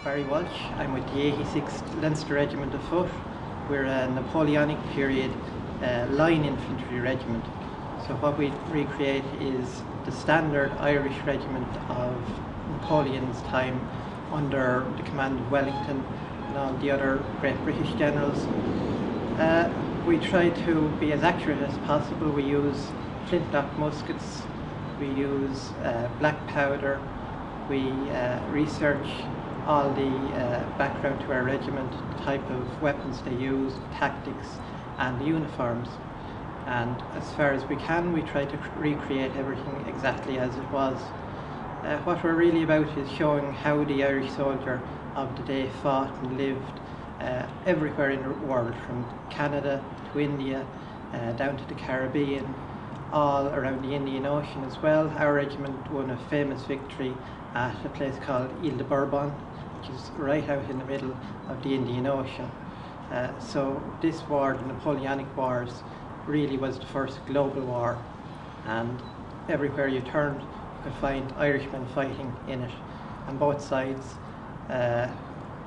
Walsh. I'm with the 86th Leinster Regiment of Foot. We're a Napoleonic period line infantry regiment. So what we recreate is the standard Irish regiment of Napoleon's time under the command of Wellington and all the other great British generals. We try to be as accurate as possible. We use flintlock muskets, we use black powder, we research all the background to our regiment, the type of weapons they use, tactics and the uniforms. And as far as we can, we try to recreate everything exactly as it was. What we're really about is showing how the Irish soldier of the day fought and lived everywhere in the world, from Canada to India, down to the Caribbean, all around the Indian Ocean as well. Our regiment won a famous victory at a place called Ile de Bourbon, which is right out in the middle of the Indian Ocean. So this war, the Napoleonic Wars, really was the first global war, and everywhere you turned you could find Irishmen fighting in it on both sides.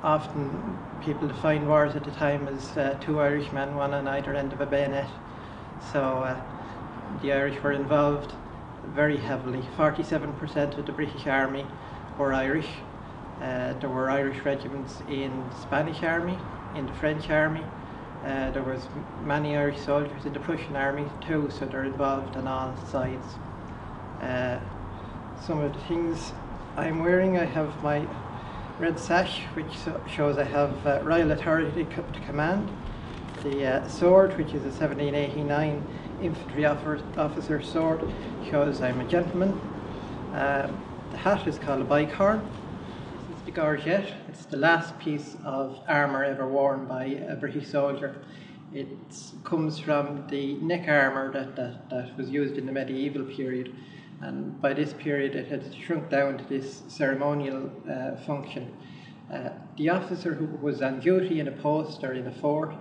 Often people defined wars at the time as two Irishmen, one on either end of a bayonet. So the Irish were involved very heavily. 47% of the British Army were Irish. There were Irish regiments in the Spanish Army, in the French Army. There was many Irish soldiers in the Prussian Army too, so they're involved on all sides. Some of the things I'm wearing, I have my red sash, which shows I have royal authority to command. The sword, which is a 1789 infantry officer sword, shows I'm a gentleman. The hat is called a bicorn. This is the gorget. It's the last piece of armour ever worn by a British soldier. It comes from the neck armour that was used in the medieval period, and by this period it had shrunk down to this ceremonial function. The officer who was on duty in a post or in a fort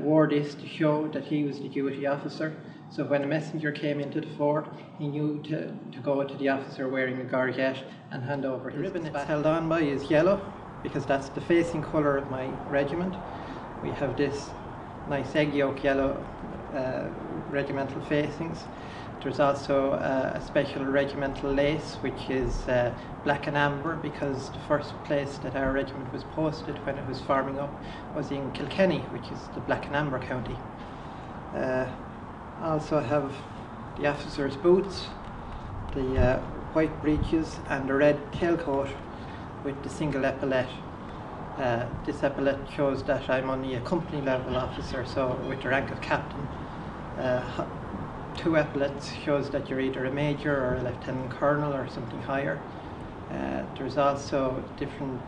wore this to show that he was the duty officer. So when a messenger came into the fort, he knew to go to the officer wearing a gorget and hand over his ribbon. It's held on by is yellow, because that's the facing colour of my regiment. We have this nice egg yolk yellow regimental facings. There's also a special regimental lace, which is black and amber, because the first place that our regiment was posted when it was forming up was in Kilkenny, which is the black and amber county. Also have the officer's boots, the white breeches and the red tailcoat with the single epaulette. This epaulette shows that I'm only a company level officer, so with the rank of captain. Two epaulettes shows that you're either a major or a lieutenant colonel or something higher. There's also different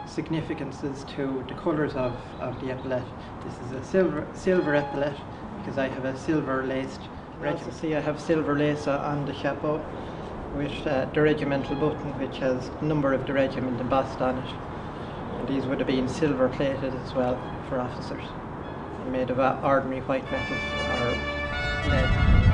significances to the colours of the epaulette. This is a silver epaulette because I have a silver laced regiment. You see I have silver lace on the chapeau with the regimental button, which has the number of the regiment embossed on it. And these would have been silver plated as well for officers, and made of ordinary white metal or lead.